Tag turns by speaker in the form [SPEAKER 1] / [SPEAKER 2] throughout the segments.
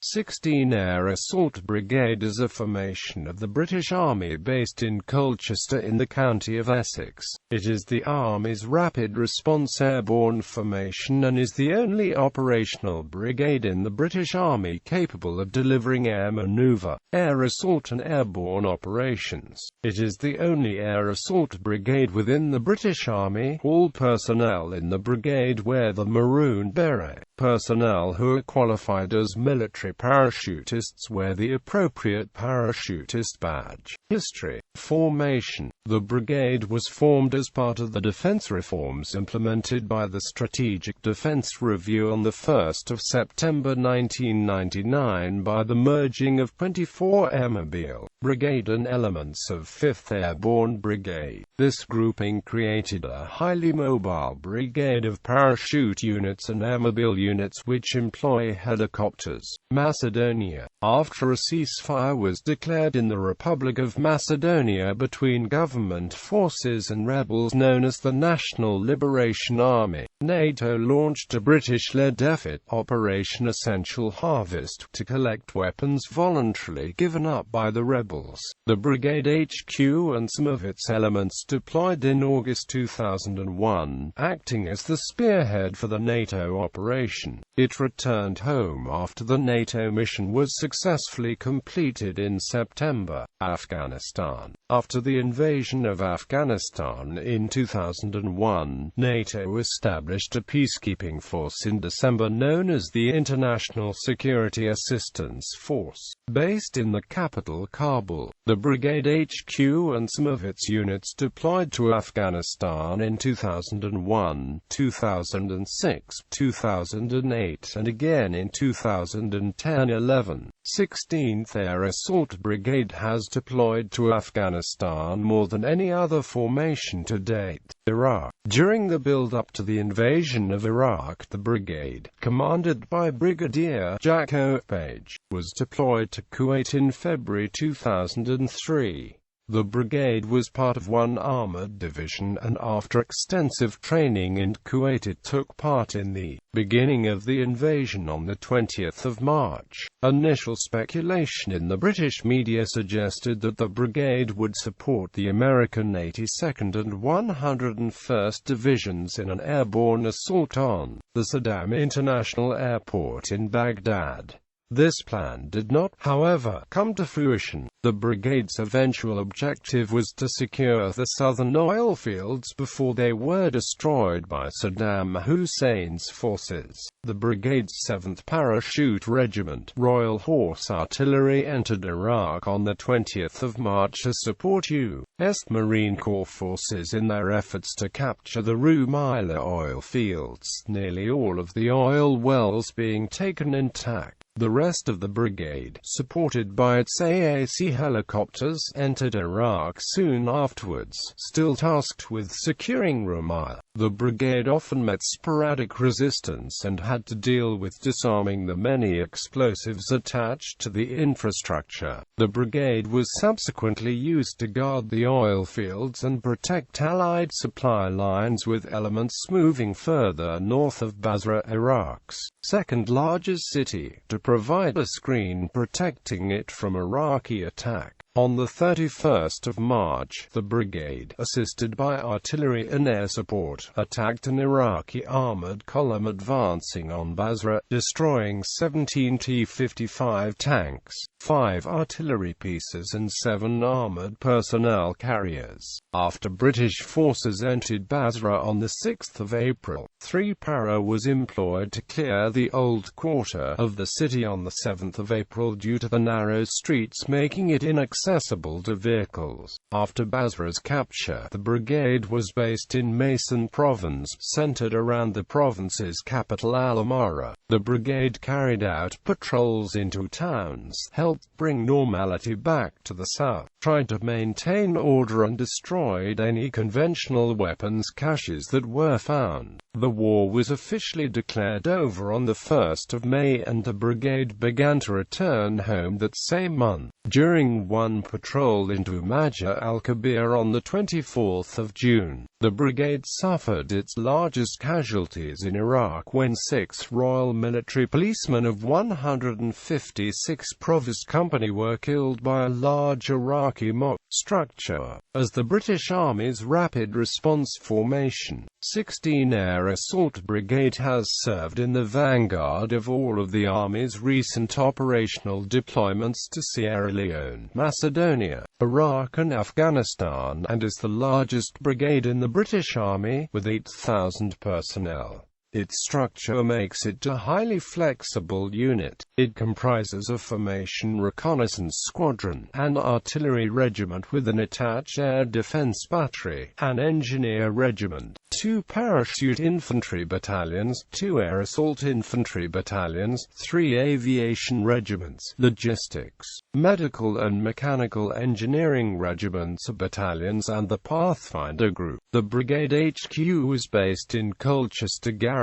[SPEAKER 1] 16 Air Assault Brigade is a formation of the British Army based in Colchester in the county of Essex. It is the Army's rapid response airborne formation and is the only operational brigade in the British Army capable of delivering air manoeuvre, air assault and airborne operations. It is the only air assault brigade within the British Army. All personnel in the brigade wear the maroon beret. Personnel who are qualified as military parachutists wear the appropriate Parachutist Badge. History. Formation. The brigade was formed as part of the defence reforms implemented by the Strategic Defence Review on 1 September 1999 by the merging of 24 Airmobile Brigade and elements of 5th Airborne Brigade. This grouping created a highly mobile brigade of parachute units and airmobile units which employ helicopters. Macedonia. After a ceasefire was declared in the Republic of Macedonia between government forces and rebels known as the National Liberation Army, NATO launched a British-led effort, Operation Essential Harvest, to collect weapons voluntarily given up by the rebels. The brigade HQ and some of its elements deployed in August 2001, acting as the spearhead for the NATO operation. It returned home after the NATO mission was successfully completed in September. Afghanistan. After the invasion of Afghanistan in 2001, NATO established a peacekeeping force in December known as the International Security Assistance Force, based in the capital Kabul. The brigade HQ and some of its units deployed to Afghanistan in 2001, 2006, 2008 and again in 2010-11. 16th Air Assault Brigade has deployed to Afghanistan more than any other formation to date. Iraq. During the build-up to the invasion of Iraq, the brigade, commanded by Brigadier Jack Page, was deployed to Kuwait in February 2003. The brigade was part of one armored division and after extensive training in Kuwait it took part in the beginning of the invasion on the 20th of March. Initial speculation in the British media suggested that the brigade would support the American 82nd and 101st Divisions in an airborne assault on the Saddam International Airport in Baghdad. This plan did not, however, come to fruition. The brigade's eventual objective was to secure the southern oil fields before they were destroyed by Saddam Hussein's forces. The brigade's 7th Parachute Regiment, Royal Horse Artillery, entered Iraq on the 20th of March to support U.S. Marine Corps forces in their efforts to capture the Rumaila oil fields, nearly all of the oil wells being taken intact. The rest of the brigade, supported by its AAC helicopters, entered Iraq soon afterwards, still tasked with securing Rumaila. The brigade often met sporadic resistance and had to deal with disarming the many explosives attached to the infrastructure. The brigade was subsequently used to guard the oil fields and protect Allied supply lines with elements moving further north of Basra, Iraq's second-largest city, to provide a screen protecting it from Iraqi attack. On the 31st of March, the brigade, assisted by artillery and air support, attacked an Iraqi armored column advancing on Basra, destroying 17 T-55 tanks, 5 artillery pieces and 7 armored personnel carriers. After British forces entered Basra on the 6th of April, 3 para was employed to clear the old quarter of the city on the 7th of April due to the narrow streets making it inaccessible to vehicles. After Basra's capture, the brigade was based in Maysan Province, centered around the province's capital Al-Amara. The brigade carried out patrols into towns, helped bring normality back to the south, tried to maintain order and destroyed any conventional weapons caches that were found. The war was officially declared over on the 1st of May and the brigade began to return home that same month. During one patrol into Majah al-Kabir on the 24th of June, the brigade suffered its largest casualties in Iraq when 6 Royal Military Policemen of 156 Provost Company were killed by a large Iraqi mock structure. As the British Army's Rapid Response Formation, 16 Air Assault Brigade has served in the vanguard of all of the Army's recent operational deployments to Sierra Leone, Macedonia, Iraq and Afghanistan, and is the largest brigade in the British Army, with 8,000 personnel. Its structure makes it a highly flexible unit. It comprises a formation reconnaissance squadron, an artillery regiment with an attached air defense battery, an engineer regiment, 2 parachute infantry battalions, 2 air assault infantry battalions, 3 aviation regiments, logistics, medical and mechanical engineering regiments battalions, and the Pathfinder Group. The brigade HQ was based in Colchester Garrison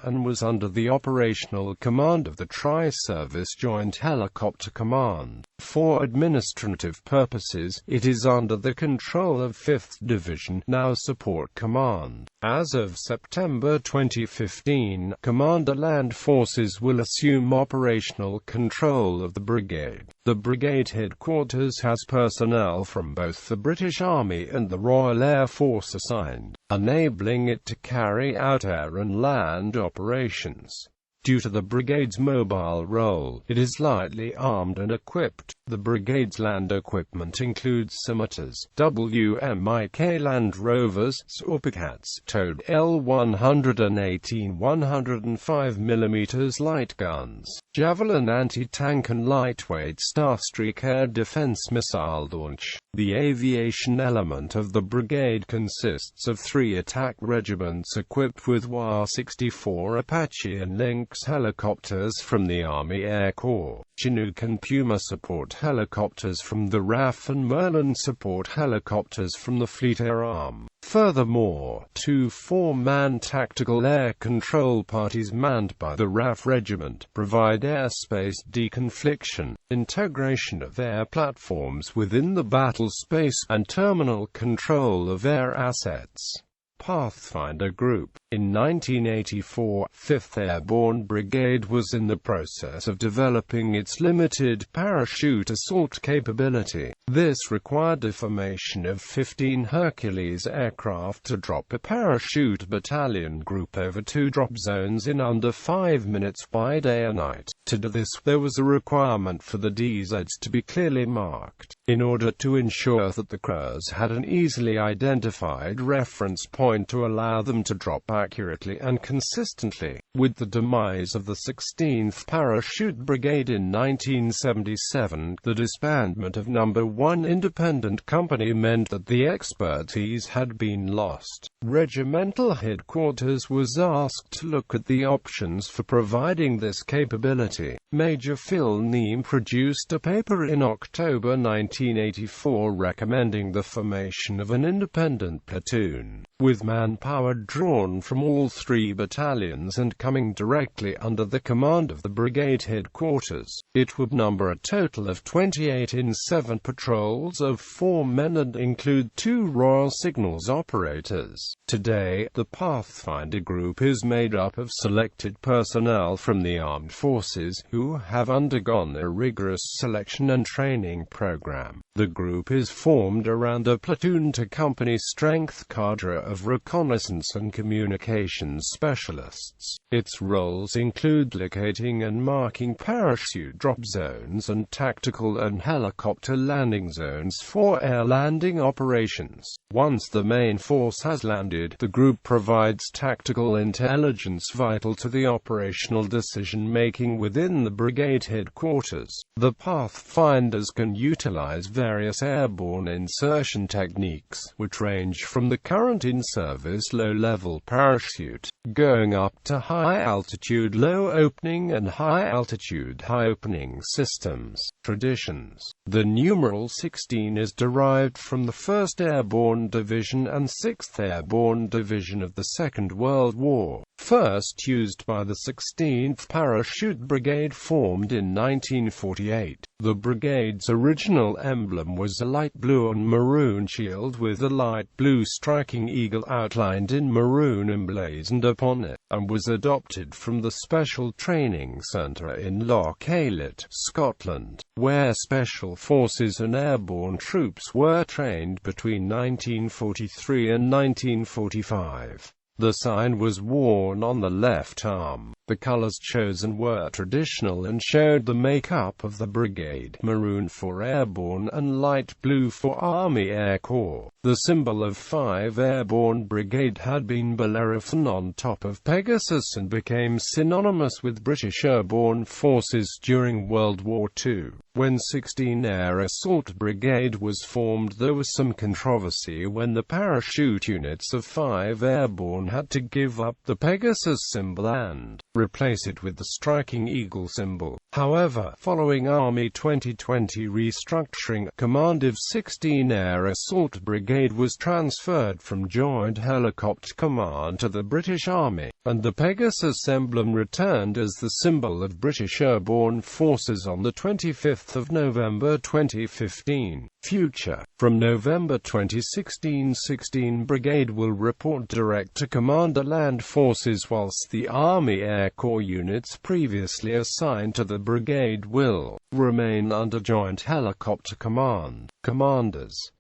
[SPEAKER 1] and was under the operational command of the Tri-Service Joint Helicopter Command. For administrative purposes, it is under the control of 5th Division, now Support Command. As of September 2015, Commander Land Forces will assume operational control of the brigade. The brigade headquarters has personnel from both the British Army and the Royal Air Force assigned, enabling it to carry out air and land operations. Due to the brigade's mobile role, it is lightly armed and equipped. The brigade's land equipment includes scimitars, WMIK Land Rovers, Sorpicats, towed L118 105mm light guns, Javelin anti-tank and lightweight Starstreak air defense missile launch. The aviation element of the brigade consists of 3 attack regiments equipped with WA-64 Apache and Lynx helicopters from the Army Air Corps, Chinook and Puma support helicopters from the RAF and Merlin support helicopters from the Fleet Air Arm. Furthermore, 2 4-man tactical air control parties manned by the RAF regiment provide airspace deconfliction, integration of air platforms within the battle space, and terminal control of air assets. Pathfinder Group. In 1984, 5th Airborne Brigade was in the process of developing its limited parachute assault capability. This required the formation of 15 Hercules aircraft to drop a parachute battalion group over 2 drop zones in under 5 minutes by day and night. To do this, there was a requirement for the DZs to be clearly marked, in order to ensure that the crews had an easily identified reference point to allow them to drop accurately and consistently. With the demise of the 16th Parachute Brigade in 1977, the disbandment of No. 1 Independent Company meant that the expertise had been lost. Regimental headquarters was asked to look at the options for providing this capability. Major Phil Neame produced a paper in October 1984 recommending the formation of an independent platoon, with manpower drawn from all 3 battalions and coming directly under the command of the brigade headquarters. It would number a total of 28 in 7 patrols of 4 men and include 2 Royal Signals operators. Today, the Pathfinder Group is made up of selected personnel from the armed forces who have undergone a rigorous selection and training program. The group is formed around a platoon-to-company strength cadre of reconnaissance and communications specialists. Its roles include locating and marking parachute drop zones and tactical and helicopter landing zones for air landing operations. Once the main force has landed, the group provides tactical intelligence vital to the operational decision-making within the brigade headquarters. The Pathfinders can utilize various airborne insertion techniques, which range from the current insertion service low-level parachute, going up to high-altitude low-opening and high-altitude high-opening systems. Traditions. The numeral 16 is derived from the 1st Airborne Division and 6th Airborne Division of the Second World War, first used by the 16th Parachute Brigade, formed in 1948. The brigade's original emblem was a light blue and maroon shield with a light blue striking eagle outlined in maroon emblazoned upon it, and was adopted from the Special Training Centre in Loch Aillet, Scotland, where Special Forces and airborne troops were trained between 1943 and 1945. The sign was worn on the left arm. The colors chosen were traditional and showed the makeup of the brigade: maroon for airborne and light blue for Army Air Corps. The symbol of 5 Airborne Brigade had been Bellerophon on top of Pegasus and became synonymous with British airborne forces during World War II. When 16 Air Assault Brigade was formed, there was some controversy when the parachute units of 5 Airborne had to give up the Pegasus symbol and replace it with the striking eagle symbol. However, following Army 2020 restructuring, command of 16 Air Assault Brigade was transferred from Joint Helicopter Command to the British Army, and the Pegasus emblem returned as the symbol of British Airborne Forces on the 25th of November 2015. Future. From November 2016, 16 Brigade will report direct to Commander Land Forces, whilst the Army Air Corps units previously assigned to the brigade will remain under Joint Helicopter Command. Commanders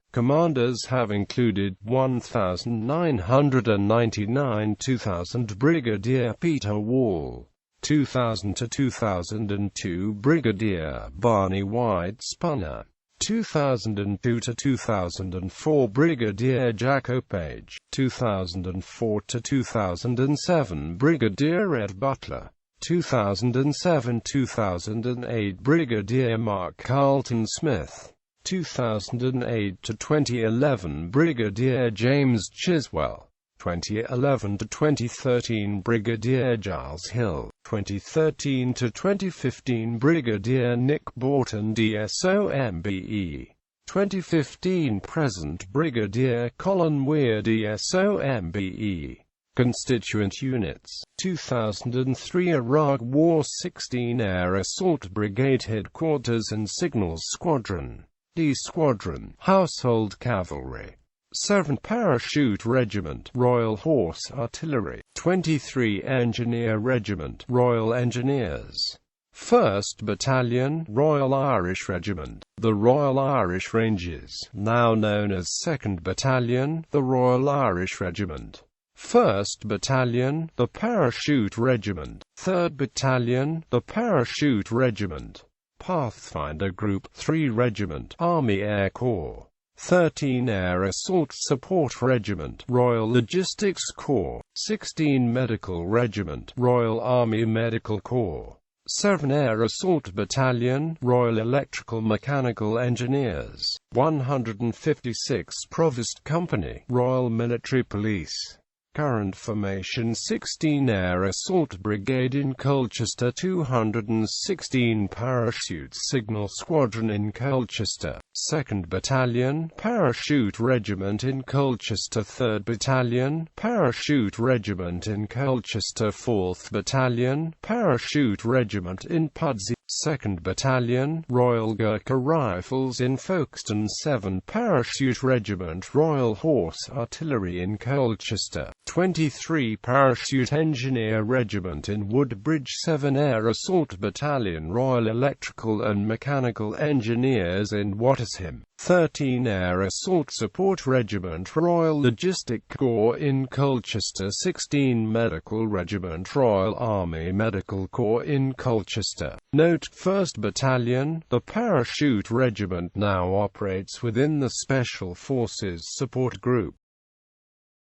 [SPEAKER 1] have included 1999 2000 Brigadier Peter Wall, 2000 to 2002 Brigadier Barney White Spunner, 2002 to 2004 Brigadier Jack O'Page, 2004 to 2007 Brigadier Ed Butler, 2007-2008 Brigadier Mark Carlton Smith, 2008 to 2011 Brigadier James Chiswell, 2011 to 2013 Brigadier Giles Hill, 2013 to 2015 Brigadier Nick Borton DSOMBE, 2015 present Brigadier Colin Weir DSOMBE. Constituent units. 2003 Iraq War 16 Air Assault Brigade Headquarters and Signals Squadron, D Squadron, Household Cavalry. 7 Parachute Regiment, Royal Horse Artillery. 23 Engineer Regiment, Royal Engineers. 1st Battalion, Royal Irish Regiment. The Royal Irish Rangers, now known as 2nd Battalion, the Royal Irish Regiment. 1st Battalion, the Parachute Regiment. 3rd Battalion, the Parachute Regiment. Pathfinder Group, 3 Regiment, Army Air Corps. 13 Air Assault Support Regiment, Royal Logistics Corps. 16 Medical Regiment, Royal Army Medical Corps. 7 Air Assault Battalion, Royal Electrical Mechanical Engineers. 156 Provost Company, Royal Military Police. Current formation: 16 Air Assault Brigade in Colchester, 216 Parachute Signal Squadron in Colchester, 2nd Battalion, Parachute Regiment in Colchester, 3rd Battalion, Parachute Regiment in Colchester, 4th Battalion, Parachute Regiment in Pudsey, 2nd Battalion, Royal Gurkha Rifles in Folkestone, 7 Parachute Regiment, Royal Horse Artillery in Colchester, 23 Parachute Engineer Regiment in Woodbridge, 7 Air Assault Battalion, Royal Electrical and Mechanical Engineers in Wattersham, 13 Air Assault Support Regiment, Royal Logistic Corps in Colchester, 16 Medical Regiment, Royal Army Medical Corps in Colchester. Note: 1st Battalion, the Parachute Regiment, now operates within the Special Forces Support Group.